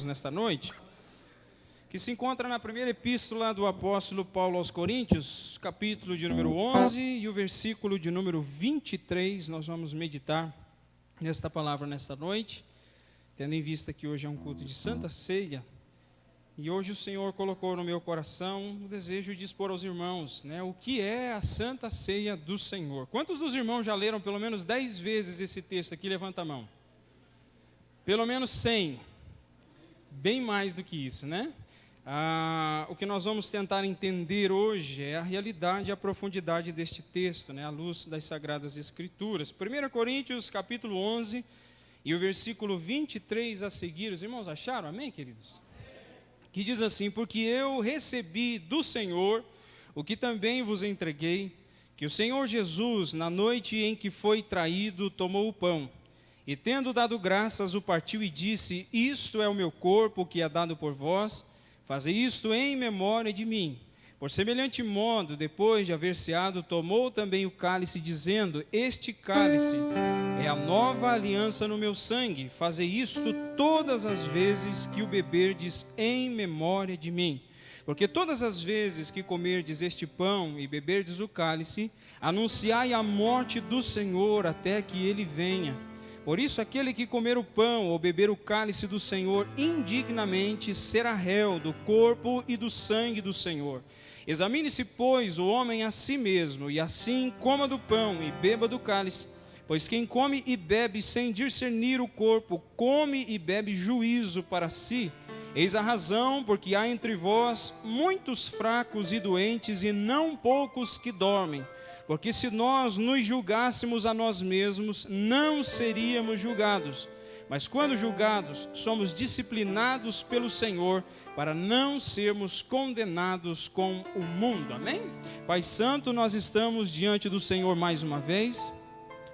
nesta noite, que se encontra na primeira epístola do apóstolo Paulo aos Coríntios, capítulo de número 11 e o versículo de número 23. Nós vamos meditar nesta palavra nesta noite, tendo em vista que hoje é um culto de Santa Ceia, e hoje o Senhor colocou no meu coração o desejo de expor aos irmãos, o que é a Santa Ceia do Senhor. Quantos dos irmãos já leram pelo menos 10 vezes esse texto aqui? Levanta a mão. Pelo menos 100. Bem mais do que isso, O que nós vamos tentar entender hoje é a realidade e a profundidade deste texto, à luz das Sagradas Escrituras. 1 Coríntios, capítulo 11, e o versículo 23 a seguir. Os irmãos acharam? Amém, queridos? Que diz assim: porque eu recebi do Senhor o que também vos entreguei, que o Senhor Jesus, na noite em que foi traído, tomou o pão, e tendo dado graças, o partiu e disse: isto é o meu corpo que é dado por vós, fazei isto em memória de mim. Por semelhante modo, depois de haver ceado, tomou também o cálice, dizendo: este cálice é a nova aliança no meu sangue, fazei isto todas as vezes que o beberdes em memória de mim. Porque todas as vezes que comerdes este pão e beberdes o cálice, anunciai a morte do Senhor até que ele venha. Por isso, aquele que comer o pão ou beber o cálice do Senhor indignamente será réu do corpo e do sangue do Senhor. Examine-se, pois, o homem a si mesmo, e assim coma do pão e beba do cálice. Pois quem come e bebe sem discernir o corpo, come e bebe juízo para si. Eis a razão, porque há entre vós muitos fracos e doentes, e não poucos que dormem. Porque se nós nos julgássemos a nós mesmos, não seríamos julgados. Mas quando julgados, somos disciplinados pelo Senhor, para não sermos condenados com o mundo. Amém? Pai Santo, nós estamos diante do Senhor mais uma vez,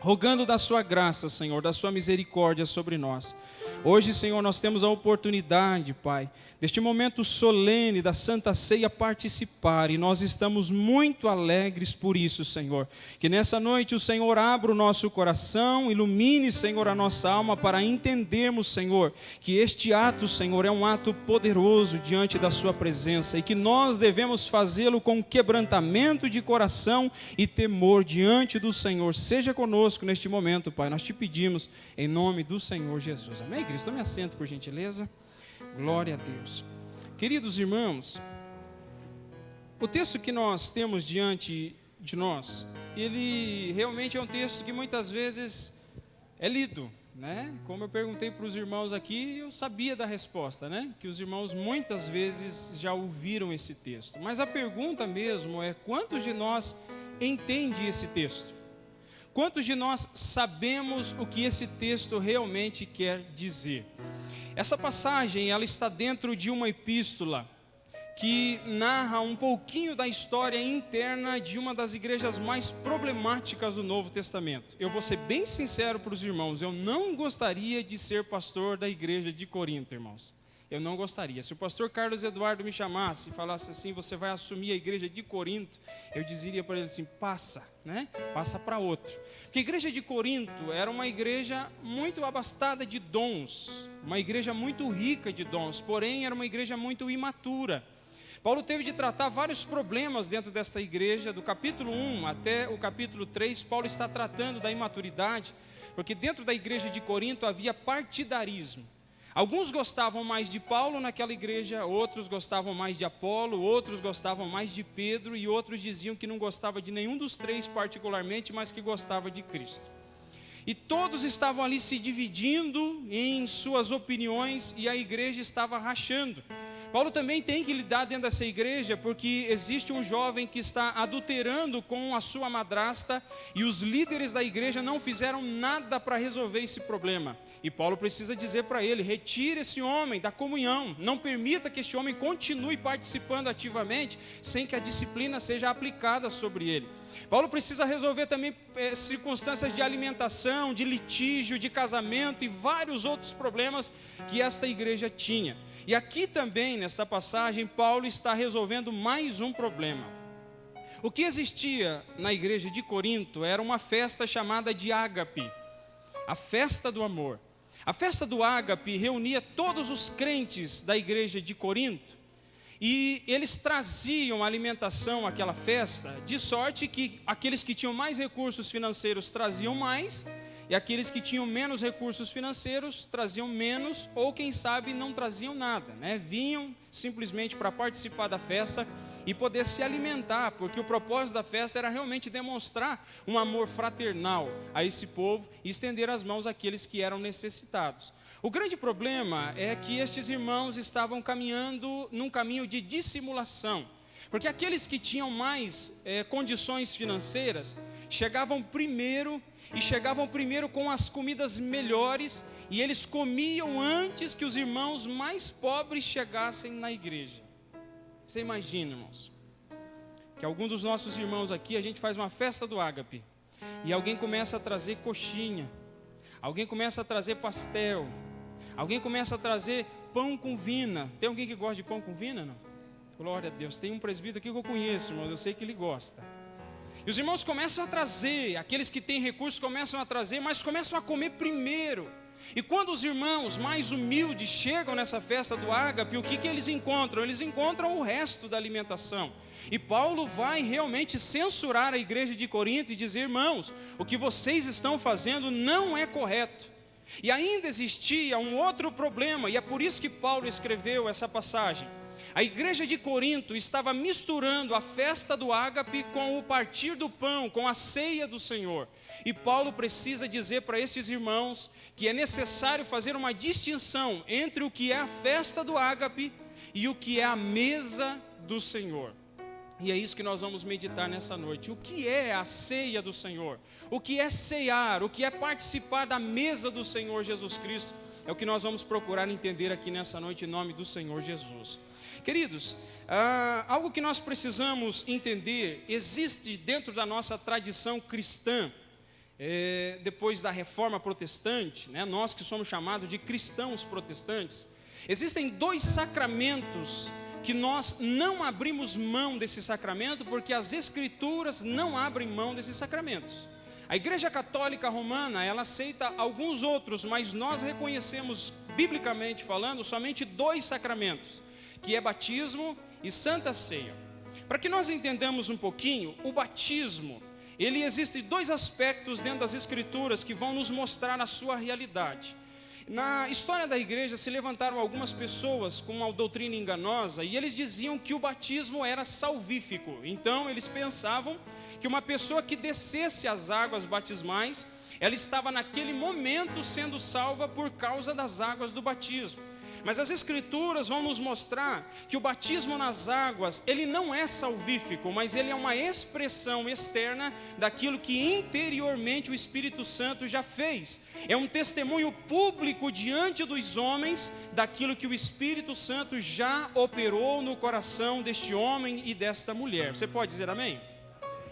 rogando da sua graça, Senhor, da sua misericórdia sobre nós. Hoje, Senhor, nós temos a oportunidade, Pai, deste momento solene da Santa Ceia participar, e nós estamos muito alegres por isso, Senhor. Que nessa noite o Senhor abra o nosso coração, ilumine, Senhor, a nossa alma para entendermos, Senhor, que este ato, Senhor, é um ato poderoso diante da sua presença, e que nós devemos fazê-lo com quebrantamento de coração e temor diante do Senhor. Seja conosco neste momento, Pai, nós te pedimos em nome do Senhor Jesus. Amém, Cristo? Tome assento, por gentileza. Glória a Deus. Queridos irmãos, o texto que nós temos diante de nós, ele realmente é um texto que muitas vezes é lido, Como eu perguntei para os irmãos aqui, eu sabia da resposta, Que os irmãos muitas vezes já ouviram esse texto. Mas a pergunta mesmo é: quantos de nós entendem esse texto? Quantos de nós sabemos o que esse texto realmente quer dizer? Essa passagem, ela está dentro de uma epístola que narra um pouquinho da história interna de uma das igrejas mais problemáticas do Novo Testamento. Eu vou ser bem sincero para os irmãos, eu não gostaria de ser pastor da igreja de Corinto, irmãos. Eu não gostaria. Se o pastor Carlos Eduardo me chamasse e falasse assim: você vai assumir a igreja de Corinto, eu diria para ele assim: passa, Passa para outro. Porque a igreja de Corinto era uma igreja muito abastada de dons, uma igreja muito rica de dons, porém era uma igreja muito imatura. Paulo teve de tratar vários problemas dentro desta igreja, do capítulo 1 até o capítulo 3, Paulo está tratando da imaturidade, porque dentro da igreja de Corinto havia partidarismo. Alguns gostavam mais de Paulo naquela igreja, outros gostavam mais de Apolo, outros gostavam mais de Pedro, e outros diziam que não gostava de nenhum dos três particularmente, mas que gostava de Cristo. E todos estavam ali se dividindo em suas opiniões, e a igreja estava rachando. Paulo também tem que lidar dentro dessa igreja, porque existe um jovem que está adulterando com a sua madrasta, e os líderes da igreja não fizeram nada para resolver esse problema. E Paulo precisa dizer para ele: retire esse homem da comunhão, não permita que este homem continue participando ativamente, sem que a disciplina seja aplicada sobre ele. Paulo precisa resolver também circunstâncias de alimentação, de litígio, de casamento e vários outros problemas que esta igreja tinha. E aqui também, nessa passagem, Paulo está resolvendo mais um problema. O que existia na igreja de Corinto era uma festa chamada de ágape, a festa do amor. A festa do Ágape reunia todos os crentes da igreja de Corinto, e eles traziam alimentação àquela festa, de sorte que aqueles que tinham mais recursos financeiros traziam mais, e aqueles que tinham menos recursos financeiros traziam menos, ou quem sabe não traziam nada, né? Vinham simplesmente para participar da festa e poder se alimentar, porque o propósito da festa era realmente demonstrar um amor fraternal a esse povo e estender as mãos àqueles que eram necessitados. O grande problema é que estes irmãos estavam caminhando num caminho de dissimulação, porque aqueles que tinham mais condições financeiras chegavam primeiro, e chegavam primeiro com as comidas melhores, e eles comiam antes que os irmãos mais pobres chegassem na igreja. Você imagina, irmãos, que algum dos nossos irmãos aqui, a gente faz uma festa do Ágape, e alguém começa a trazer coxinha, alguém começa a trazer pastel, alguém começa a trazer pão com vina. Tem alguém que gosta de pão com vina, não? Glória a Deus. Tem um presbítero aqui que eu conheço, irmãos, eu sei que ele gosta. E os irmãos começam a trazer, aqueles que têm recursos começam a trazer, mas começam a comer primeiro. E quando os irmãos mais humildes chegam nessa festa do Ágape, o que eles encontram? Eles encontram o resto da alimentação. E Paulo vai realmente censurar a igreja de Corinto e dizer: irmãos, o que vocês estão fazendo não é correto. E ainda existia um outro problema, e é por isso que Paulo escreveu essa passagem. A igreja de Corinto estava misturando a festa do Ágape com o partir do pão, com a ceia do Senhor. E Paulo precisa dizer para estes irmãos que é necessário fazer uma distinção entre o que é a festa do Ágape e o que é a mesa do Senhor. E é isso que nós vamos meditar nessa noite. O que é a ceia do Senhor? O que é ceiar? O que é participar da mesa do Senhor Jesus Cristo? É o que nós vamos procurar entender aqui nessa noite em nome do Senhor Jesus. Queridos, algo que nós precisamos entender, existe dentro da nossa tradição cristã, depois da reforma protestante, né, nós que somos chamados de cristãos protestantes, existem dois sacramentos que nós não abrimos mão desse sacramento, porque as Escrituras não abrem mão desses sacramentos. A Igreja Católica Romana, ela aceita alguns outros, mas nós reconhecemos, biblicamente falando, somente dois sacramentos, que é batismo e Santa Ceia. Para que nós entendamos um pouquinho, o batismo, ele existe dois aspectos dentro das Escrituras que vão nos mostrar a sua realidade. Na história da igreja se levantaram algumas pessoas com uma doutrina enganosa e eles diziam que o batismo era salvífico. Então eles pensavam que uma pessoa que descesse as águas batismais, ela estava naquele momento sendo salva por causa das águas do batismo. Mas as Escrituras vão nos mostrar que o batismo nas águas, ele não é salvífico, mas ele é uma expressão externa daquilo que interiormente o Espírito Santo já fez. É um testemunho público diante dos homens daquilo que o Espírito Santo já operou no coração deste homem e desta mulher. Você pode dizer amém?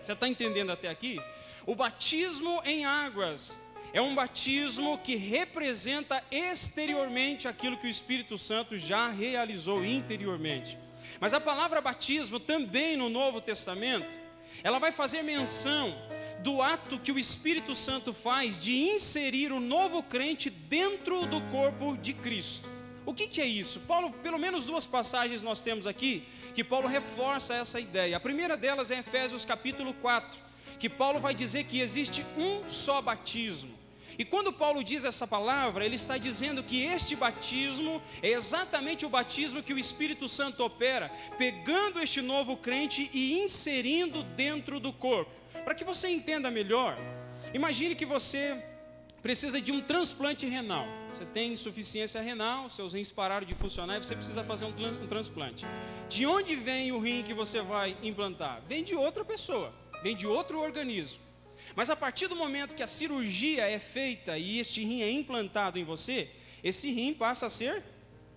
Você está entendendo até aqui? O batismo em águas é um batismo que representa exteriormente aquilo que o Espírito Santo já realizou interiormente. Mas a palavra batismo também no Novo Testamento, ela vai fazer menção do ato que o Espírito Santo faz de inserir o novo crente dentro do corpo de Cristo. O que é isso? Paulo, pelo menos duas passagens nós temos aqui, que Paulo reforça essa ideia. A primeira delas é Efésios capítulo 4, que Paulo vai dizer que existe um só batismo. E quando Paulo diz essa palavra, ele está dizendo que este batismo é exatamente o batismo que o Espírito Santo opera, pegando este novo crente e inserindo dentro do corpo. Para que você entenda melhor, imagine que você precisa de um transplante renal. Você tem insuficiência renal, seus rins pararam de funcionar e você precisa fazer um transplante. De onde vem o rim que você vai implantar? Vem de outra pessoa, vem de outro organismo. Mas a partir do momento que a cirurgia é feita e este rim é implantado em você, esse rim passa a ser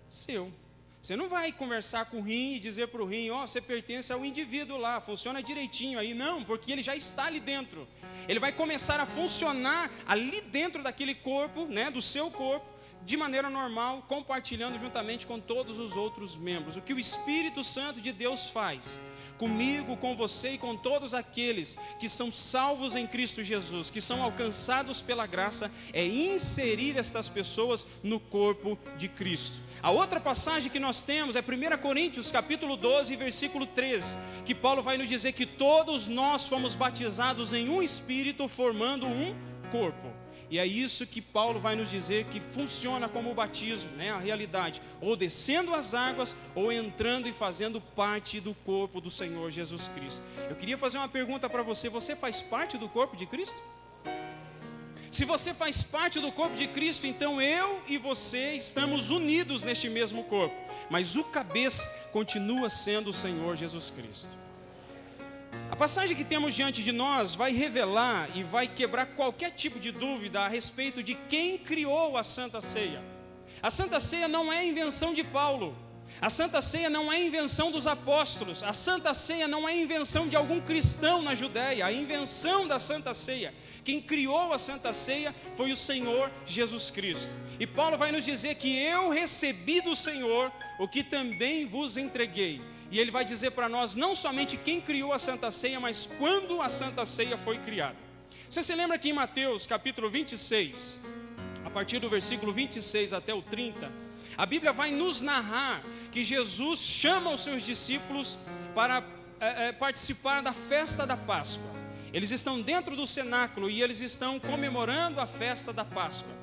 seu. Você não vai conversar com o rim e dizer para o rim: ó, você pertence ao indivíduo lá, funciona direitinho aí. Não, porque ele já está ali dentro. Ele vai começar a funcionar ali dentro daquele corpo, né, do seu corpo, de maneira normal, compartilhando juntamente com todos os outros membros. O que o Espírito Santo de Deus faz comigo, com você e com todos aqueles que são salvos em Cristo Jesus, que são alcançados pela graça, é inserir estas pessoas no corpo de Cristo. A outra passagem que nós temos é 1 Coríntios capítulo 12, versículo 13, que Paulo vai nos dizer que todos nós fomos batizados em um Espírito, formando um corpo. E é isso que Paulo vai nos dizer que funciona como o batismo, né? A realidade, ou descendo as águas, ou entrando e fazendo parte do corpo do Senhor Jesus Cristo. Eu queria fazer uma pergunta para você: você faz parte do corpo de Cristo? Se você faz parte do corpo de Cristo, então eu e você estamos unidos neste mesmo corpo, mas o cabeça continua sendo o Senhor Jesus Cristo. A passagem que temos diante de nós vai revelar e vai quebrar qualquer tipo de dúvida a respeito de quem criou a Santa Ceia. A Santa Ceia não é invenção de Paulo. A Santa Ceia não é invenção dos apóstolos. A Santa Ceia não é invenção de algum cristão na Judéia. A invenção da Santa Ceia, quem criou a Santa Ceia foi o Senhor Jesus Cristo. E Paulo vai nos dizer que eu recebi do Senhor o que também vos entreguei. E ele vai dizer para nós não somente quem criou a Santa Ceia, mas quando a Santa Ceia foi criada. Você se lembra que em Mateus capítulo 26, a partir do versículo 26 até o 30, a Bíblia vai nos narrar que Jesus chama os seus discípulos para participar da festa da Páscoa. Eles estão dentro do cenáculo e eles estão comemorando a festa da Páscoa.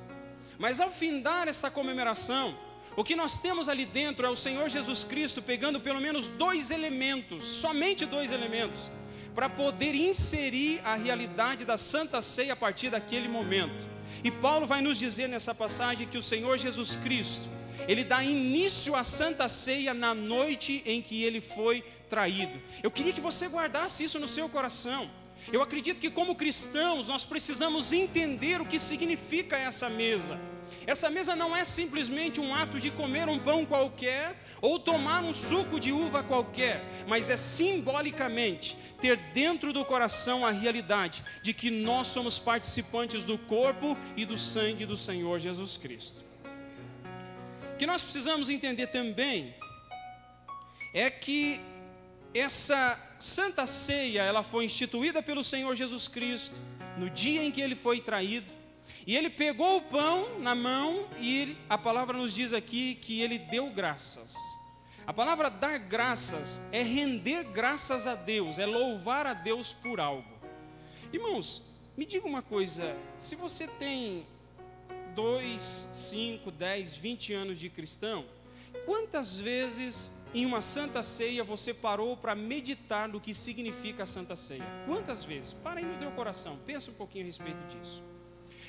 Mas ao findar essa comemoração, o que nós temos ali dentro é o Senhor Jesus Cristo pegando pelo menos 2 elementos, somente 2 elementos, para poder inserir a realidade da Santa Ceia a partir daquele momento. E Paulo vai nos dizer nessa passagem que o Senhor Jesus Cristo, ele dá início à Santa Ceia na noite em que ele foi traído. Eu queria que você guardasse isso no seu coração. Eu acredito que como cristãos nós precisamos entender o que significa essa mesa. Essa mesa não é simplesmente um ato de comer um pão qualquer ou tomar um suco de uva qualquer, mas é simbolicamente ter dentro do coração a realidade de que nós somos participantes do corpo e do sangue do Senhor Jesus Cristo. O que nós precisamos entender também é que essa Santa Ceia, ela foi instituída pelo Senhor Jesus Cristo no dia em que ele foi traído. E ele pegou o pão na mão e a palavra nos diz aqui que ele deu graças. A palavra dar graças é render graças a Deus, é louvar a Deus por algo. Irmãos, me diga uma coisa: se você tem 2, 5, 10, 20 anos de cristão, quantas vezes em uma Santa Ceia você parou para meditar no que significa a Santa Ceia? Quantas vezes? Para aí no teu coração, pensa um pouquinho a respeito disso.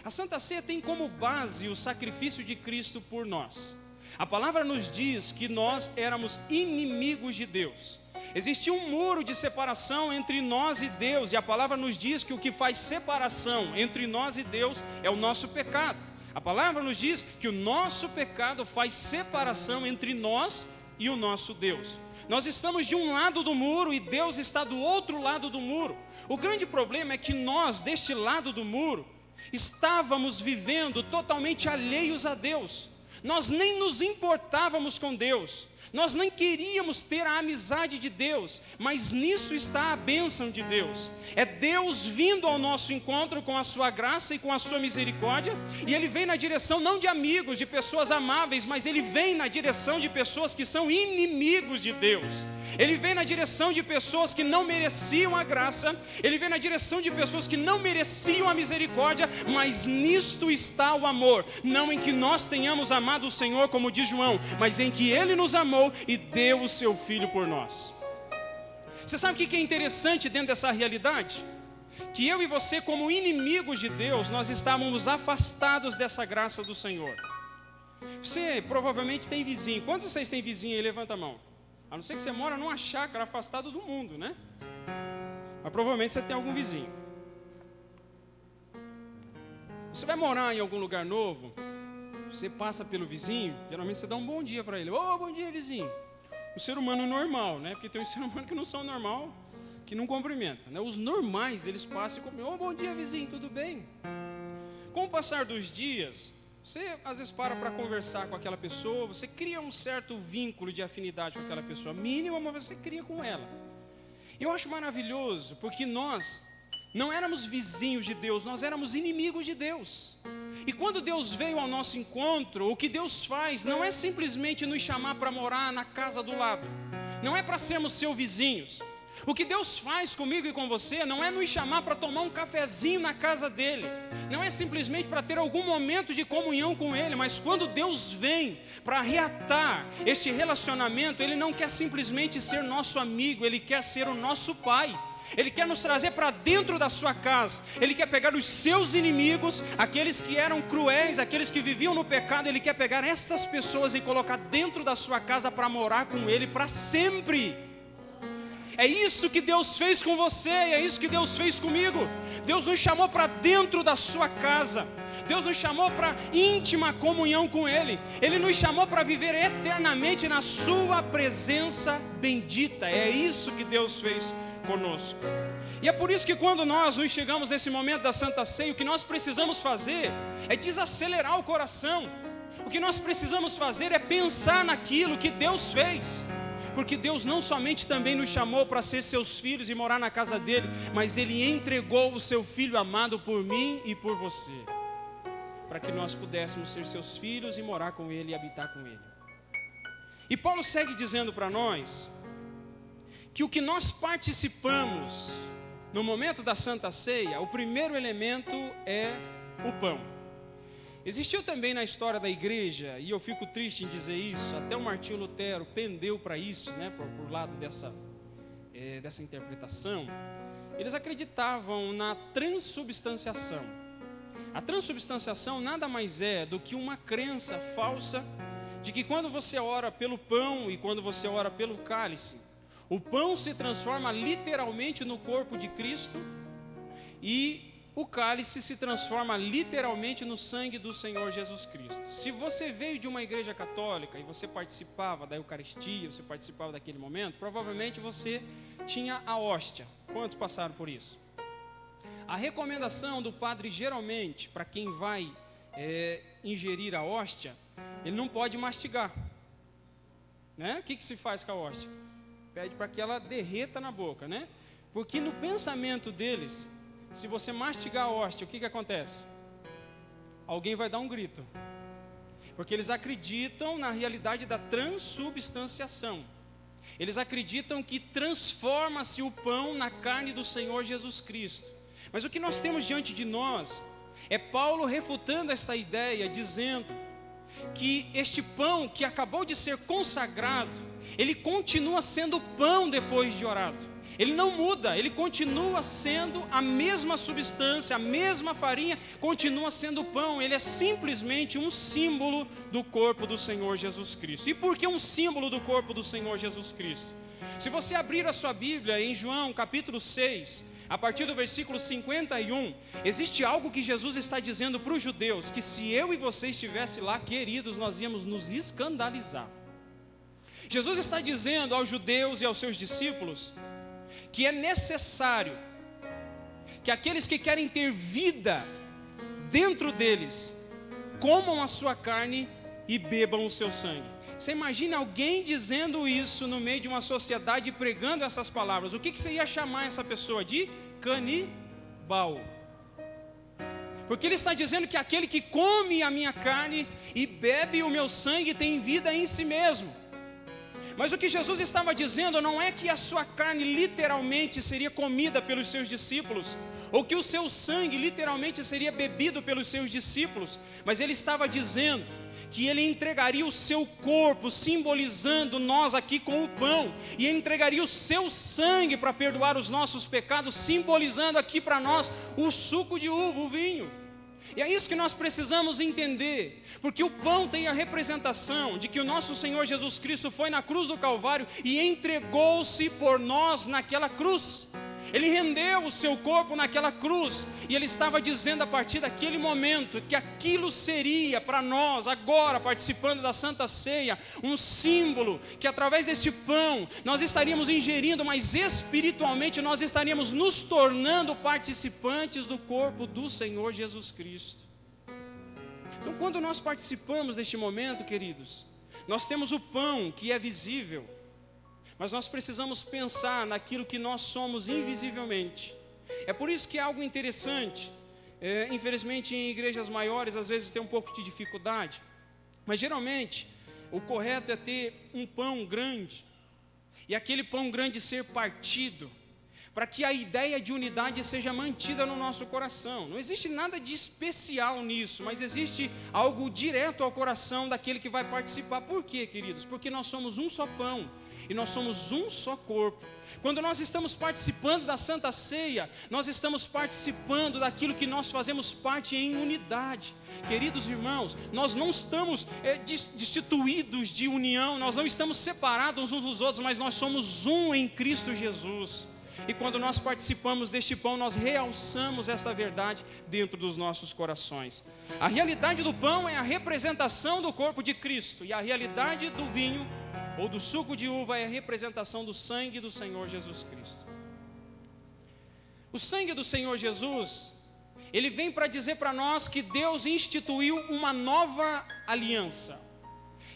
A Santa Ceia tem como base o sacrifício de Cristo por nós. A palavra nos diz que nós éramos inimigos de Deus. Existia um muro de separação entre nós e Deus, e a palavra nos diz que o que faz separação entre nós e Deus é o nosso pecado. A palavra nos diz que o nosso pecado faz separação entre nós e o nosso Deus. Nós estamos de um lado do muro e Deus está do outro lado do muro. O grande problema é que nós, deste lado do muro, estávamos vivendo totalmente alheios a Deus. Nós nem nos importávamos com Deus, nós nem queríamos ter a amizade de Deus, mas nisso está a bênção de Deus. É Deus vindo ao nosso encontro com a sua graça e com a sua misericórdia, e Ele vem na direção não de amigos, de pessoas amáveis, mas Ele vem na direção de pessoas que são inimigos de Deus. Ele vem na direção de pessoas que não mereciam a graça, Ele vem na direção de pessoas que não mereciam a misericórdia, mas nisto está o amor, não em que nós tenhamos amado o Senhor, como diz João, mas em que Ele nos amou e deu o seu Filho por nós. Você sabe o que é interessante dentro dessa realidade? Que eu e você, como inimigos de Deus, nós estávamos afastados dessa graça do Senhor. Você provavelmente tem vizinho. Quantos de vocês têm vizinho aí? Levanta a mão. A não ser que você mora numa chácara afastado do mundo, né? Mas provavelmente você tem algum vizinho. Você vai morar em algum lugar novo, você passa pelo vizinho, geralmente você dá um bom dia para ele. Ô, bom dia, vizinho. O ser humano normal, né? Porque tem um ser humano que não são normal, que não cumprimenta, né? Os normais, eles passam e cumprimentam. Ô, bom dia, vizinho, tudo bem? Com o passar dos dias, Você às vezes para conversar com aquela pessoa, você cria um certo vínculo de afinidade com aquela pessoa, mínimo, mas você cria com ela. Eu acho maravilhoso, porque nós não éramos vizinhos de Deus, nós éramos inimigos de Deus. E quando Deus veio ao nosso encontro, o que Deus faz não é simplesmente nos chamar para morar na casa do lado, não é para sermos seus vizinhos. O que Deus faz comigo e com você não é nos chamar para tomar um cafezinho na casa dele, não é simplesmente para ter algum momento de comunhão com ele, mas quando Deus vem para reatar este relacionamento, ele não quer simplesmente ser nosso amigo, ele quer ser o nosso pai. Ele quer nos trazer para dentro da sua casa. Ele quer pegar os seus inimigos, aqueles que eram cruéis, aqueles que viviam no pecado. Ele quer pegar essas pessoas e colocar dentro da sua casa para morar com ele para sempre. É isso que Deus fez com você, é isso que Deus fez comigo. Deus nos chamou para dentro da sua casa. Deus nos chamou para íntima comunhão com Ele. Ele nos chamou para viver eternamente na sua presença bendita. É isso que Deus fez conosco. E é por isso que quando nós nos chegamos nesse momento da Santa Ceia, o que nós precisamos fazer é desacelerar o coração. O que nós precisamos fazer é pensar naquilo que Deus fez. Porque Deus não somente também nos chamou para ser seus filhos e morar na casa dele, mas Ele entregou o seu Filho amado por mim e por você, para que nós pudéssemos ser seus filhos e morar com Ele e habitar com Ele. E Paulo segue dizendo para nós que o que nós participamos no momento da Santa Ceia, o primeiro elemento é o pão. Existiu também na história da igreja, e eu fico triste em dizer isso, até o Martinho Lutero pendeu para isso, né, por lado dessa interpretação. Eles acreditavam na transubstanciação. A transubstanciação nada mais é do que uma crença falsa de que quando você ora pelo pão e quando você ora pelo cálice, o pão se transforma literalmente no corpo de Cristo e o cálice se transforma literalmente no sangue do Senhor Jesus Cristo. Se você veio de uma igreja católica e você participava da Eucaristia, você participava daquele momento, provavelmente você tinha a hóstia. Quantos passaram por isso? A recomendação do padre, geralmente, para quem vai ingerir a hóstia, ele não pode mastigar. Né? O que se faz com a hóstia? Pede para que ela derreta na boca, né? Porque no pensamento deles, se você mastigar a hóstia, o que acontece? Alguém vai dar um grito. Porque eles acreditam na realidade da transubstanciação. Eles acreditam que transforma-se o pão na carne do Senhor Jesus Cristo. Mas o que nós temos diante de nós é Paulo refutando esta ideia, dizendo que este pão que acabou de ser consagrado, ele continua sendo pão depois de orado. Ele não muda, ele continua sendo a mesma substância, a mesma farinha, continua sendo pão. Ele é simplesmente um símbolo do corpo do Senhor Jesus Cristo. E por que um símbolo do corpo do Senhor Jesus Cristo? Se você abrir a sua Bíblia em João capítulo 6, a partir do versículo 51, existe algo que Jesus está dizendo para os judeus, que se eu e você estivesse lá, queridos, nós íamos nos escandalizar. Jesus está dizendo aos judeus e aos seus discípulos que é necessário que aqueles que querem ter vida dentro deles comam a sua carne e bebam o seu sangue. Você imagina alguém dizendo isso no meio de uma sociedade pregando essas palavras? O que você ia chamar essa pessoa de canibal? Porque ele está dizendo que aquele que come a minha carne e bebe o meu sangue tem vida em si mesmo. Mas o que Jesus estava dizendo não é que a sua carne literalmente seria comida pelos seus discípulos, ou que o seu sangue literalmente seria bebido pelos seus discípulos, mas ele estava dizendo que ele entregaria o seu corpo, simbolizando nós aqui com o pão, e entregaria o seu sangue para perdoar os nossos pecados, simbolizando aqui para nós o suco de uva, o vinho. E é isso que nós precisamos entender, porque o pão tem a representação de que o nosso Senhor Jesus Cristo foi na cruz do Calvário e entregou-se por nós naquela cruz. Ele rendeu o seu corpo naquela cruz, e ele estava dizendo a partir daquele momento que aquilo seria para nós, agora participando da Santa Ceia, um símbolo que através deste pão nós estaríamos ingerindo, mas espiritualmente nós estaríamos nos tornando participantes do corpo do Senhor Jesus Cristo. Então, quando nós participamos deste momento, queridos, nós temos o pão que é visível, mas nós precisamos pensar naquilo que nós somos invisivelmente. É por isso que é algo interessante. Infelizmente, em igrejas maiores, às vezes tem um pouco de dificuldade, mas geralmente o correto é ter um pão grande, e aquele pão grande ser partido, para que a ideia de unidade seja mantida no nosso coração. Não existe nada de especial nisso, mas existe algo direto ao coração daquele que vai participar. Por quê, queridos? Porque nós somos um só pão e nós somos um só corpo. Quando nós estamos participando da Santa Ceia, nós estamos participando daquilo que nós fazemos parte em unidade. Queridos irmãos, nós não estamos destituídos de união, nós não estamos separados uns dos outros, mas nós somos um em Cristo Jesus. E quando nós participamos deste pão, nós realçamos essa verdade dentro dos nossos corações. A realidade do pão é a representação do corpo de Cristo, e a realidade do vinho ou do suco de uva é a representação do sangue do Senhor Jesus Cristo. O sangue do Senhor Jesus, ele vem para dizer para nós que Deus instituiu uma nova aliança.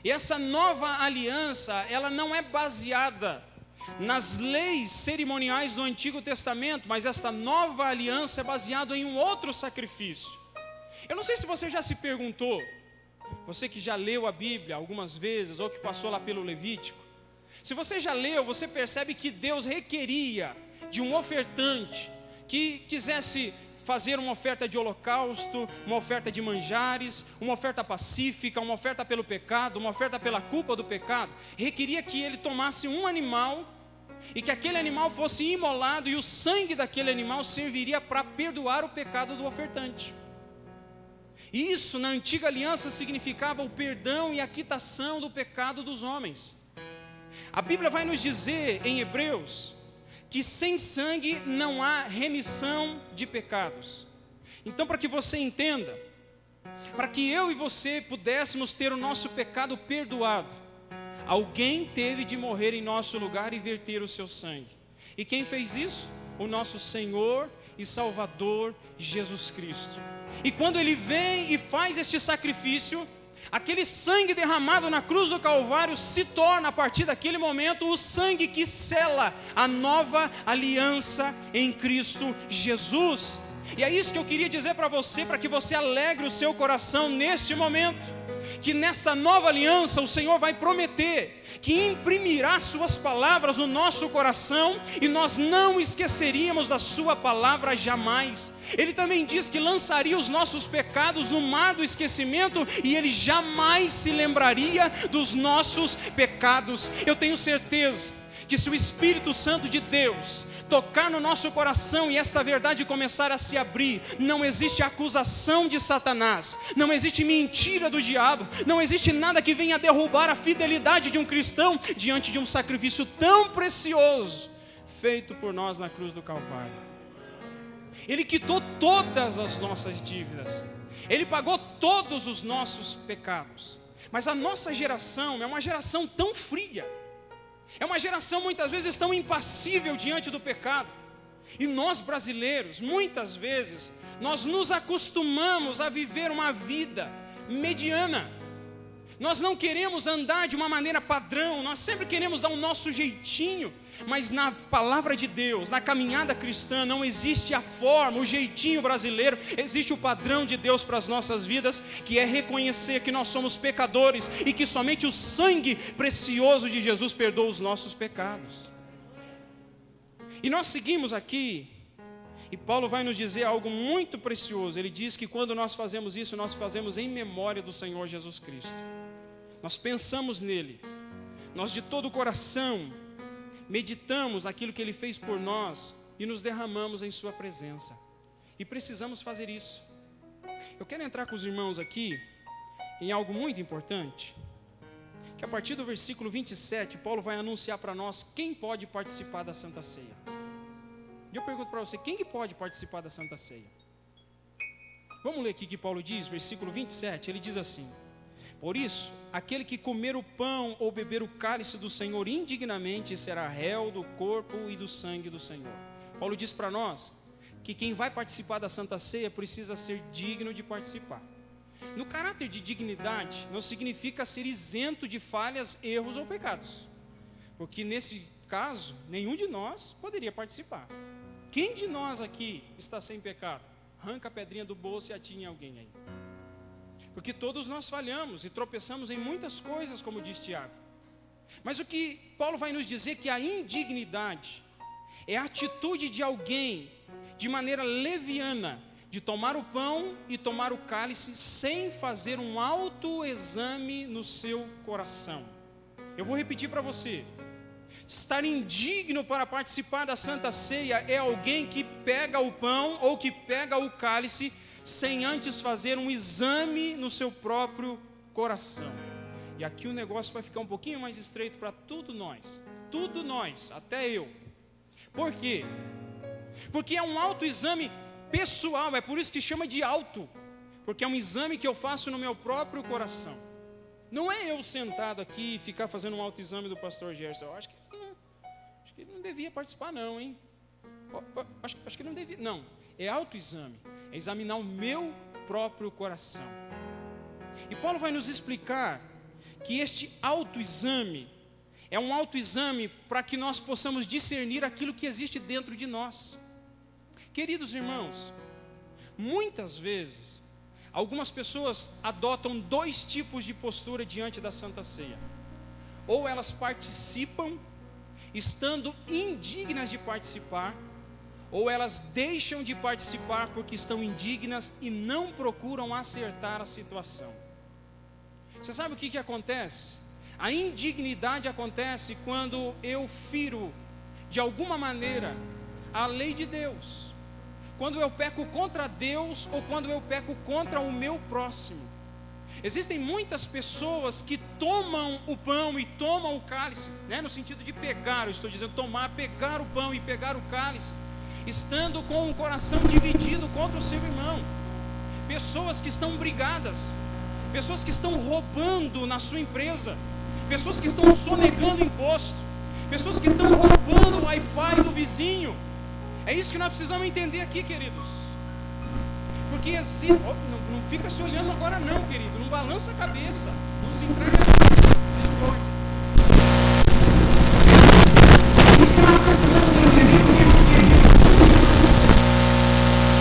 E essa nova aliança, ela não é baseada nas leis cerimoniais do Antigo Testamento, mas essa nova aliança é baseada em um outro sacrifício. Eu não sei se você já se perguntou, você que já leu a Bíblia algumas vezes, ou que passou lá pelo Levítico, se você já leu, você percebe que Deus requeria de um ofertante que quisesse fazer uma oferta de holocausto, uma oferta de manjares, uma oferta pacífica, uma oferta pelo pecado, uma oferta pela culpa do pecado. Requeria que ele tomasse um animal e que aquele animal fosse imolado, e o sangue daquele animal serviria para perdoar o pecado do ofertante. E isso na antiga aliança significava o perdão e a quitação do pecado dos homens. A Bíblia vai nos dizer em Hebreus que sem sangue não há remissão de pecados. Então, para que você entenda, para que eu e você pudéssemos ter o nosso pecado perdoado, alguém teve de morrer em nosso lugar e verter o seu sangue. E quem fez isso? O nosso Senhor e Salvador Jesus Cristo. E quando Ele vem e faz este sacrifício, aquele sangue derramado na cruz do Calvário se torna, a partir daquele momento, o sangue que sela a nova aliança em Cristo Jesus. E é isso que eu queria dizer para você, para que você alegre o seu coração neste momento, que nessa nova aliança o Senhor vai prometer que imprimirá suas palavras no nosso coração, e nós não esqueceríamos da sua palavra jamais. Ele também diz que lançaria os nossos pecados no mar do esquecimento, e Ele jamais se lembraria dos nossos pecados. Eu tenho certeza que se o Espírito Santo de Deus tocar no nosso coração e esta verdade começar a se abrir, não existe acusação de Satanás, não existe mentira do diabo, não existe nada que venha derrubar a fidelidade de um cristão diante de um sacrifício tão precioso feito por nós na cruz do Calvário. Ele quitou todas as nossas dívidas, Ele pagou todos os nossos pecados. Mas a nossa geração é uma geração tão fria, é uma geração muitas vezes tão impassível diante do pecado. E nós brasileiros, muitas vezes, nós nos acostumamos a viver uma vida mediana. Nós não queremos andar de uma maneira padrão, nós sempre queremos dar o nosso jeitinho. Mas na palavra de Deus, na caminhada cristã, não existe a forma, o jeitinho brasileiro. Existe o padrão de Deus para as nossas vidas, que é reconhecer que nós somos pecadores e que somente o sangue precioso de Jesus perdoa os nossos pecados. E nós seguimos aqui, e Paulo vai nos dizer algo muito precioso. Ele diz que quando nós fazemos isso, nós fazemos em memória do Senhor Jesus Cristo. Nós pensamos nele, nós de todo o coração meditamos aquilo que Ele fez por nós e nos derramamos em sua presença. E precisamos fazer isso. Eu quero entrar com os irmãos aqui em algo muito importante, que a partir do versículo 27, Paulo vai anunciar para nós quem pode participar da Santa Ceia. E eu pergunto para você, quem que pode participar da Santa Ceia? Vamos ler aqui o que Paulo diz, versículo 27, ele diz assim: por isso, aquele que comer o pão ou beber o cálice do Senhor indignamente será réu do corpo e do sangue do Senhor. Paulo diz para nós que quem vai participar da Santa Ceia precisa ser digno de participar. No caráter de dignidade, não significa ser isento de falhas, erros ou pecados. Porque nesse caso, nenhum de nós poderia participar. Quem de nós aqui está sem pecado? Arranca a pedrinha do bolso e atire em alguém aí. Porque todos nós falhamos e tropeçamos em muitas coisas, como diz Tiago. Mas o que Paulo vai nos dizer que a indignidade é a atitude de alguém, de maneira leviana, de tomar o pão e tomar o cálice sem fazer um autoexame no seu coração. Eu vou repetir para você. Estar indigno para participar da Santa Ceia é alguém que pega o pão ou que pega o cálice sem antes fazer um exame no seu próprio coração. E aqui o negócio vai ficar um pouquinho mais estreito para tudo nós, até eu. Por quê? Porque é um autoexame pessoal, é por isso que chama de auto, porque é um exame que eu faço no meu próprio coração. Não é eu sentado aqui e ficar fazendo um autoexame do pastor Gerson. Eu acho que ele não devia participar não, hein? Acho que não devia, não. É autoexame, é examinar o meu próprio coração. E Paulo vai nos explicar que este autoexame é um autoexame para que nós possamos discernir aquilo que existe dentro de nós. Queridos irmãos, muitas vezes, algumas pessoas adotam dois tipos de postura diante da Santa Ceia. Ou elas participam, estando indignas de participar, ou elas deixam de participar porque estão indignas e não procuram acertar a situação. Você sabe o que acontece? A indignidade acontece quando eu firo, de alguma maneira, a lei de Deus. Quando eu peco contra Deus ou quando eu peco contra o meu próximo. Existem muitas pessoas que tomam o pão e tomam o cálice, né, no sentido de pegar, eu estou dizendo tomar, pegar o pão e pegar o cálice, estando com o coração dividido contra o seu irmão. Pessoas que estão brigadas, pessoas que estão roubando na sua empresa, pessoas que estão sonegando imposto, pessoas que estão roubando o Wi-Fi do vizinho. É isso que nós precisamos entender aqui, queridos. Porque existe... não fica se olhando agora não, querido. Não balança a cabeça. Não se entrega.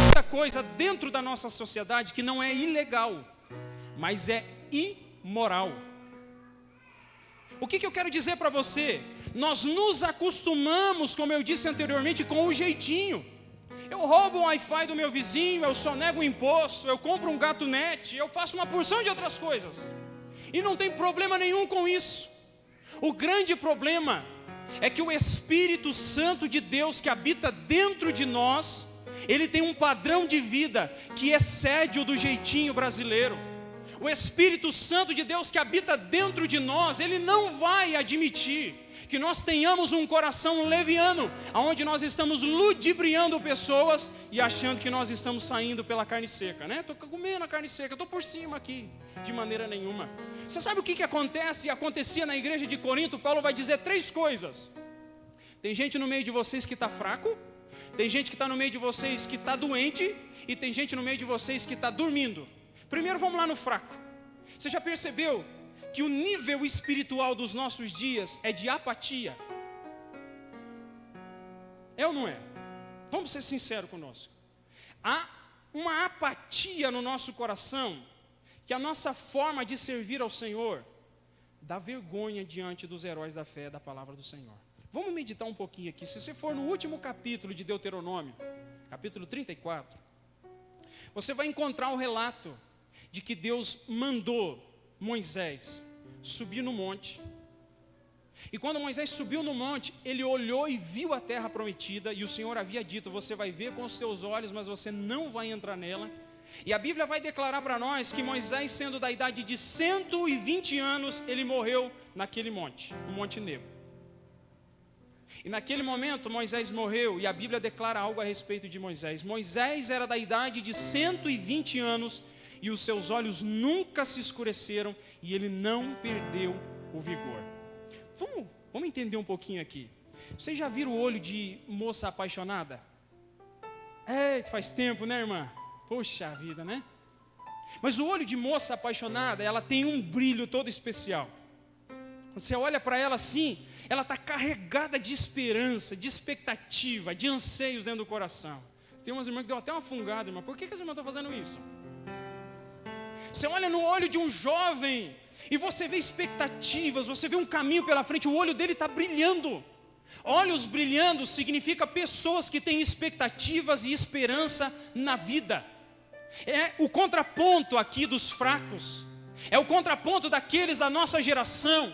Muita coisa dentro da nossa sociedade que não é ilegal, mas é imoral. O que eu quero dizer para você? Nós nos acostumamos, como eu disse anteriormente, com o jeitinho. Eu roubo o Wi-Fi do meu vizinho, eu sonego o imposto, eu compro um gatunete, eu faço uma porção de outras coisas. E não tem problema nenhum com isso. O grande problema é que o Espírito Santo de Deus que habita dentro de nós, ele tem um padrão de vida que excede o do jeitinho brasileiro. O Espírito Santo de Deus que habita dentro de nós, ele não vai admitir que nós tenhamos um coração leviano, onde nós estamos ludibriando pessoas e achando que nós estamos saindo pela carne seca, né? Estou comendo a carne seca, estou por cima aqui, de maneira nenhuma. Você sabe o que acontece e acontecia na igreja de Corinto? Paulo vai dizer 3 coisas. Tem gente no meio de vocês que está fraco, tem gente que está no meio de vocês que está doente, e tem gente no meio de vocês que está dormindo. Primeiro vamos lá no fraco. Você já percebeu que o nível espiritual dos nossos dias é de apatia? É ou não é? Vamos ser sinceros conosco. Há uma apatia no nosso coração, que a nossa forma de servir ao Senhor dá vergonha diante dos heróis da fé da palavra do Senhor. Vamos meditar um pouquinho aqui. Se você for no último capítulo de Deuteronômio, capítulo 34, você vai encontrar o relato de que Deus mandou Moisés subir no monte. E quando Moisés subiu no monte, ele olhou e viu a terra prometida, e o Senhor havia dito: você vai ver com os seus olhos, mas você não vai entrar nela. E a Bíblia vai declarar para nós que Moisés, sendo da idade de 120 anos, ele morreu naquele monte, o Monte Nebo. E naquele momento Moisés morreu, e a Bíblia declara algo a respeito de Moisés. Moisés era da idade de 120 anos, e os seus olhos nunca se escureceram, e ele não perdeu o vigor. Vamos entender um pouquinho aqui. Vocês já viram o olho de moça apaixonada? Faz tempo, né, irmã? Poxa vida, né? Mas o olho de moça apaixonada, ela tem um brilho todo especial. Você olha para ela assim, ela está carregada de esperança, de expectativa, de anseios dentro do coração. Tem umas irmãs que deu até uma fungada, irmã. Por que as irmãs estão fazendo isso? Você olha no olho de um jovem e você vê expectativas, você vê um caminho pela frente, o olho dele está brilhando. Olhos brilhando significa pessoas que têm expectativas e esperança na vida. É o contraponto aqui dos fracos. É o contraponto daqueles da nossa geração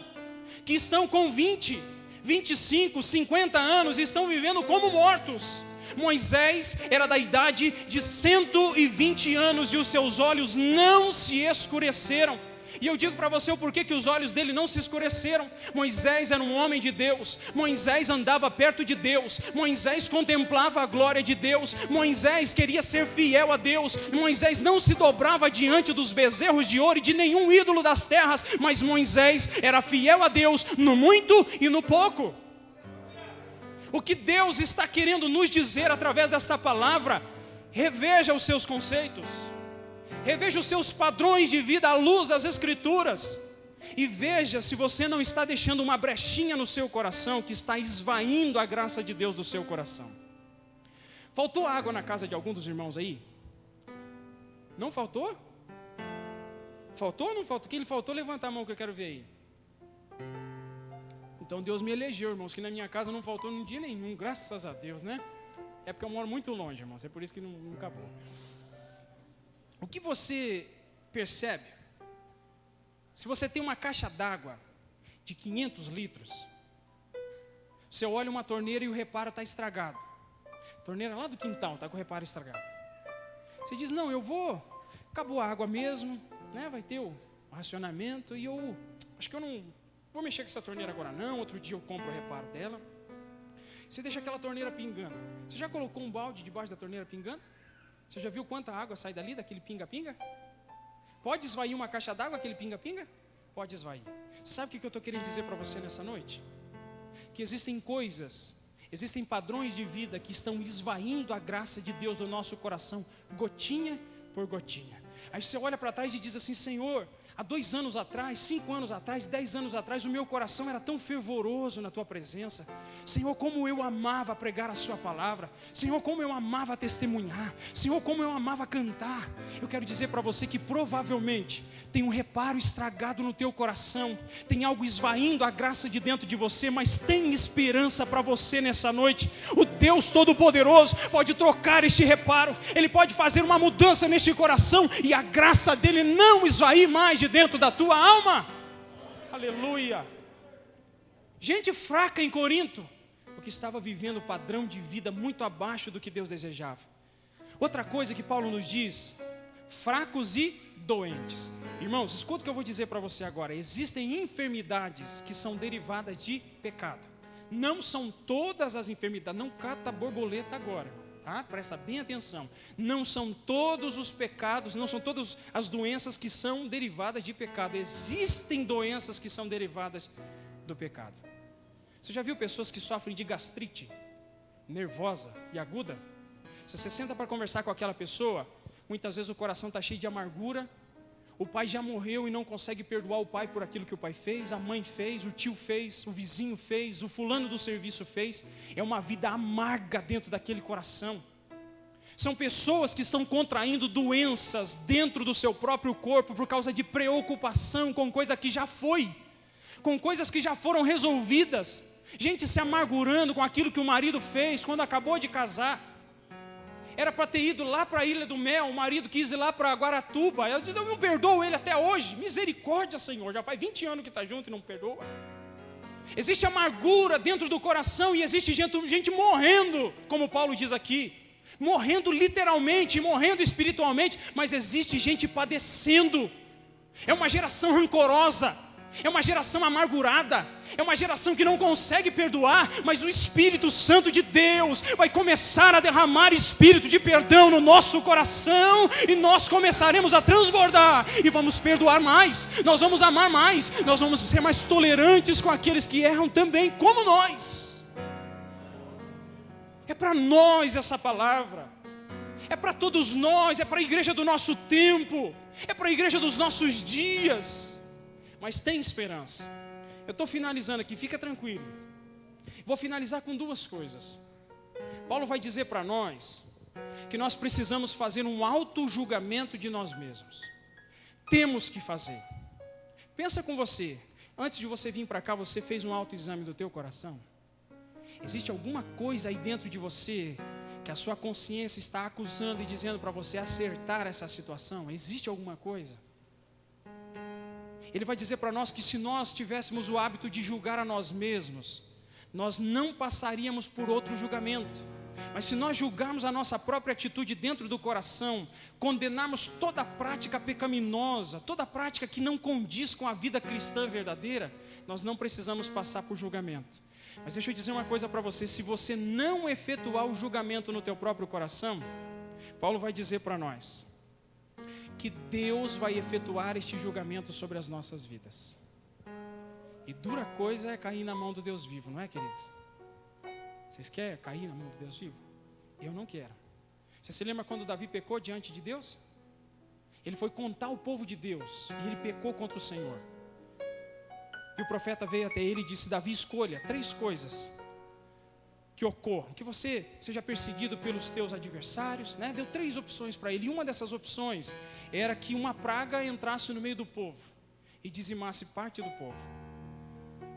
que estão com 20, 25, 50 anos e estão vivendo como mortos. Moisés era da idade de 120 anos e os seus olhos não se escureceram. E eu digo para você o porquê que os olhos dele não se escureceram. Moisés era um homem de Deus. Moisés andava perto de Deus. Moisés contemplava a glória de Deus. Moisés queria ser fiel a Deus. Moisés não se dobrava diante dos bezerros de ouro e de nenhum ídolo das terras. Mas Moisés era fiel a Deus no muito e no pouco. O que Deus está querendo nos dizer através dessa palavra, reveja os seus conceitos, reveja os seus padrões de vida à luz das Escrituras, e veja se você não está deixando uma brechinha no seu coração, que está esvaindo a graça de Deus do seu coração. Faltou água na casa de algum dos irmãos aí? Não faltou? Faltou ou não faltou? Quem faltou, levanta a mão que eu quero ver aí. Então Deus me elegeu, irmãos, que na minha casa não faltou num dia nenhum, graças a Deus, né? É porque eu moro muito longe, irmãos, é por isso que não acabou. O que você percebe? Se você tem uma caixa d'água de 500 litros, você olha uma torneira e o reparo está estragado. Torneira lá do quintal, está com o reparo estragado. Você diz, não, acabou a água mesmo, né? Vai ter o racionamento e eu acho que eu não vou mexer com essa torneira agora não, outro dia eu compro o reparo dela. Você deixa aquela torneira pingando. Você já colocou um balde debaixo da torneira pingando? Você já viu quanta água sai dali, daquele pinga-pinga? Pode esvair uma caixa d'água, aquele pinga-pinga? Pode esvair. Você sabe o que eu estou querendo dizer para você nessa noite? Que existem coisas, existem padrões de vida que estão esvaindo a graça de Deus do nosso coração, gotinha por gotinha. Aí você olha para trás e diz assim, Senhor, há 2 anos atrás, 5 anos atrás, 10 anos atrás, o meu coração era tão fervoroso na Tua presença. Senhor, como eu amava pregar a Sua palavra. Senhor, como eu amava testemunhar. Senhor, como eu amava cantar. Eu quero dizer para você que provavelmente tem um reparo estragado no teu coração. Tem algo esvaindo a graça de dentro de você, mas tem esperança para você nessa noite. O Deus Todo-Poderoso pode trocar este reparo. Ele pode fazer uma mudança neste coração e a graça dele não esvair mais de dentro da tua alma. Aleluia. Gente fraca em Corinto, porque estava vivendo um padrão de vida muito abaixo do que Deus desejava. Outra coisa que Paulo nos diz, fracos e doentes. Irmãos, escuta o que eu vou dizer para você agora. Existem enfermidades que são derivadas de pecado. Não são todas as enfermidades, não cata borboleta agora. Tá? Presta bem atenção. Não são todos os pecados, não são todas as doenças que são derivadas de pecado. Existem doenças que são derivadas do pecado. Você já viu pessoas que sofrem de gastrite nervosa e aguda? Se você senta para conversar com aquela pessoa, muitas vezes o coração está cheio de amargura. O pai já morreu e não consegue perdoar o pai por aquilo que o pai fez, a mãe fez, o tio fez, o vizinho fez, o fulano do serviço fez. É uma vida amarga dentro daquele coração. São pessoas que estão contraindo doenças dentro do seu próprio corpo por causa de preocupação com coisa que já foi, com coisas que já foram resolvidas. Gente se amargurando com aquilo que o marido fez quando acabou de casar. Era para ter ido lá para a Ilha do Mel, o marido quis ir lá para Guaratuba. Ela disse, eu não perdoo ele até hoje. Misericórdia, Senhor, já faz 20 anos que está junto e não perdoa. Existe amargura dentro do coração e existe gente morrendo, como Paulo diz aqui. Morrendo literalmente, morrendo espiritualmente, mas existe gente padecendo. É uma geração rancorosa. É uma geração amargurada, é uma geração que não consegue perdoar, mas o Espírito Santo de Deus vai começar a derramar espírito de perdão no nosso coração, e nós começaremos a transbordar, e vamos perdoar mais, nós vamos amar mais, nós vamos ser mais tolerantes com aqueles que erram também como nós. É para nós essa palavra, é para todos nós, é para a igreja do nosso tempo. é para a igreja dos nossos dias. Mas tem esperança. Eu estou finalizando aqui, fica tranquilo. Vou finalizar com duas coisas. Paulo vai dizer para nós que nós precisamos fazer um auto-julgamento de nós mesmos. Temos que fazer. Pensa com você, antes de você vir para cá, você fez um autoexame do teu coração? Existe alguma coisa aí dentro de você que a sua consciência está acusando e dizendo para você acertar essa situação? Existe alguma coisa? Ele vai dizer para nós que se nós tivéssemos o hábito de julgar a nós mesmos, nós não passaríamos por outro julgamento. Mas se nós julgarmos a nossa própria atitude dentro do coração, condenarmos toda prática pecaminosa, toda prática que não condiz com a vida cristã verdadeira, nós não precisamos passar por julgamento. Mas deixa eu dizer uma coisa para você, se você não efetuar o julgamento no teu próprio coração, Paulo vai dizer para nós que Deus vai efetuar este julgamento sobre as nossas vidas. E dura coisa é cair na mão do Deus vivo, não é, queridos? Vocês querem cair na mão do Deus vivo? Eu não quero. Você se lembra quando Davi pecou diante de Deus? Ele foi contar o povo de Deus e ele pecou contra o Senhor. E o profeta veio até ele e disse: Davi, escolha 3 coisas que ocorram, que você seja perseguido pelos teus adversários, né? Deu 3 opções para ele, e uma dessas opções era que uma praga entrasse no meio do povo e dizimasse parte do povo.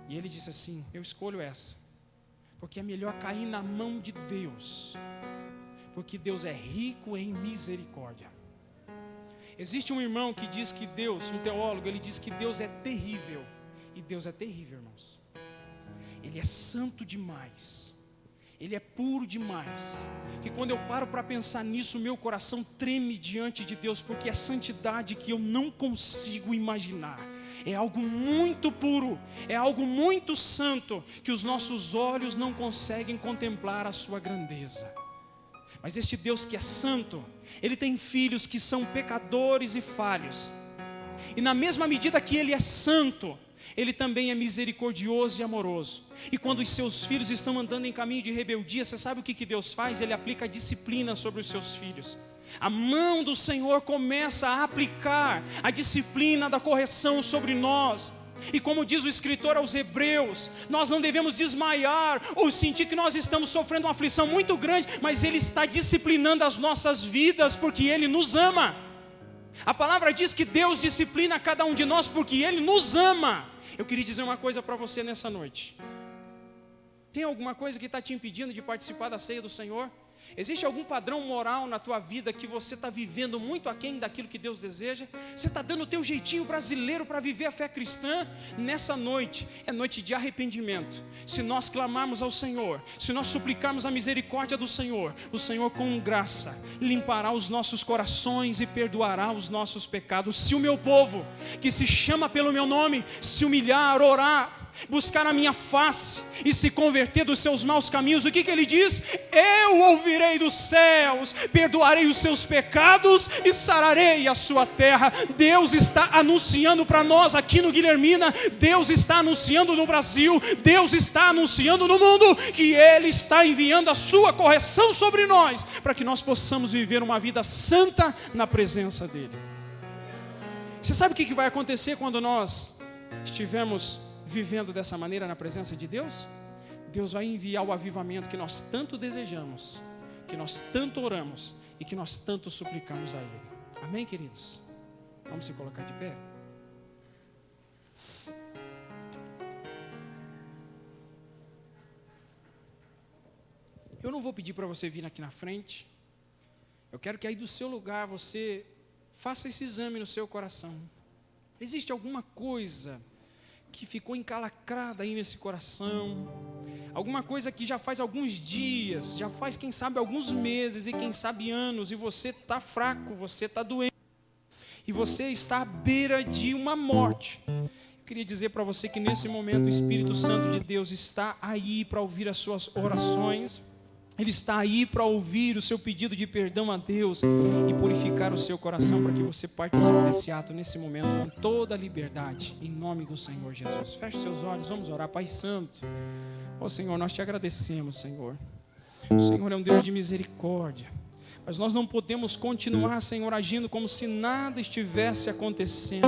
E ele disse assim: eu escolho essa, porque é melhor cair na mão de Deus, porque Deus é rico em misericórdia. Existe um irmão que diz que Deus, um teólogo, ele diz que Deus é terrível, e Deus é terrível, irmãos. Ele é santo demais, Ele é puro demais, que quando eu paro para pensar nisso, meu coração treme diante de Deus, porque é santidade que eu não consigo imaginar. É algo muito puro, é algo muito santo, que os nossos olhos não conseguem contemplar a sua grandeza. Mas este Deus que é santo, Ele tem filhos que são pecadores e falhos, e na mesma medida que Ele é santo, Ele também é misericordioso e amoroso. E quando os seus filhos estão andando em caminho de rebeldia, você sabe o que Deus faz? Ele aplica disciplina sobre os seus filhos. A mão do Senhor começa a aplicar a disciplina da correção sobre nós. E como diz o escritor aos Hebreus, nós não devemos desmaiar ou sentir que nós estamos sofrendo uma aflição muito grande, mas Ele está disciplinando as nossas vidas porque Ele nos ama. A palavra diz que Deus disciplina cada um de nós porque Ele nos ama. Eu queria dizer uma coisa para você nessa noite. Tem alguma coisa que está te impedindo de participar da ceia do Senhor? Existe algum padrão moral na tua vida que você está vivendo muito aquém daquilo que Deus deseja? Você está dando o teu jeitinho brasileiro para viver a fé cristã? Nessa noite, é noite de arrependimento. Se nós clamarmos ao Senhor, se nós suplicarmos a misericórdia do Senhor, o Senhor com graça limpará os nossos corações e perdoará os nossos pecados. Se o meu povo, que se chama pelo meu nome, se humilhar, orar, buscar a minha face e se converter dos seus maus caminhos, o que Ele diz? Eu ouvirei dos céus, perdoarei os seus pecados e sararei a sua terra. Deus está anunciando para nós aqui no Guilhermina, Deus está anunciando no Brasil, Deus está anunciando no mundo que Ele está enviando a sua correção sobre nós, para que nós possamos viver uma vida santa na presença dEle. Você sabe o que vai acontecer quando nós estivermos vivendo dessa maneira na presença de Deus? Deus vai enviar o avivamento que nós tanto desejamos, que nós tanto oramos e que nós tanto suplicamos a Ele. Amém, queridos? Vamos se colocar de pé. Eu não vou pedir para você vir aqui na frente. Eu quero que aí do seu lugar você faça esse exame no seu coração. Existe alguma coisa que ficou encalacrada aí nesse coração, alguma coisa que já faz alguns dias, já faz quem sabe alguns meses e quem sabe anos, e você está fraco, você está doente, e você está à beira de uma morte. Eu queria dizer para você que nesse momento o Espírito Santo de Deus está aí para ouvir as suas orações, Ele está aí para ouvir o seu pedido de perdão a Deus e purificar o seu coração para que você participe desse ato nesse momento com toda a liberdade, em nome do Senhor Jesus. Feche seus olhos, vamos orar. Pai Santo, ó Senhor, nós te agradecemos, Senhor. O Senhor é um Deus de misericórdia. Mas nós não podemos continuar, Senhor, agindo como se nada estivesse acontecendo.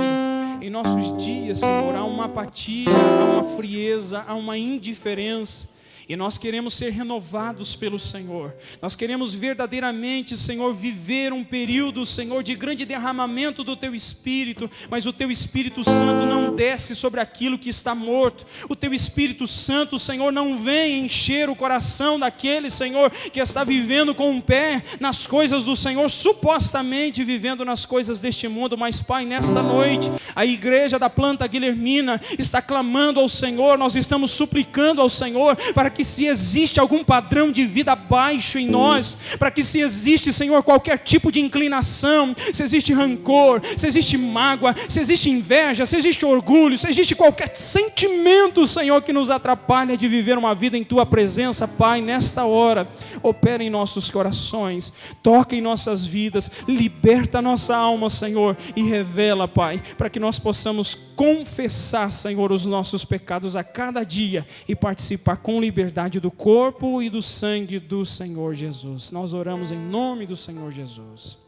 Em nossos dias, Senhor, há uma apatia, há uma frieza, há uma indiferença. E nós queremos ser renovados pelo Senhor. Nós queremos verdadeiramente, Senhor, viver um período, Senhor, de grande derramamento do Teu Espírito. Mas o Teu Espírito Santo não desce sobre aquilo que está morto. O Teu Espírito Santo, Senhor, não vem encher o coração daquele, Senhor, que está vivendo com um pé nas coisas do Senhor, supostamente vivendo nas coisas deste mundo. Mas, Pai, nesta noite, a igreja da Planta Guilhermina está clamando ao Senhor. Nós estamos suplicando ao Senhor para que se existe algum padrão de vida baixo em nós, para que se existe, Senhor, qualquer tipo de inclinação, se existe rancor, se existe mágoa, se existe inveja, se existe orgulho, se existe qualquer sentimento, Senhor, que nos atrapalha de viver uma vida em Tua presença, Pai, nesta hora, opera em nossos corações, toca em nossas vidas, liberta a nossa alma, Senhor, e revela, Pai, para que nós possamos confessar, Senhor, os nossos pecados a cada dia e participar com liberdade do corpo e do sangue do Senhor Jesus. Nós oramos em nome do Senhor Jesus.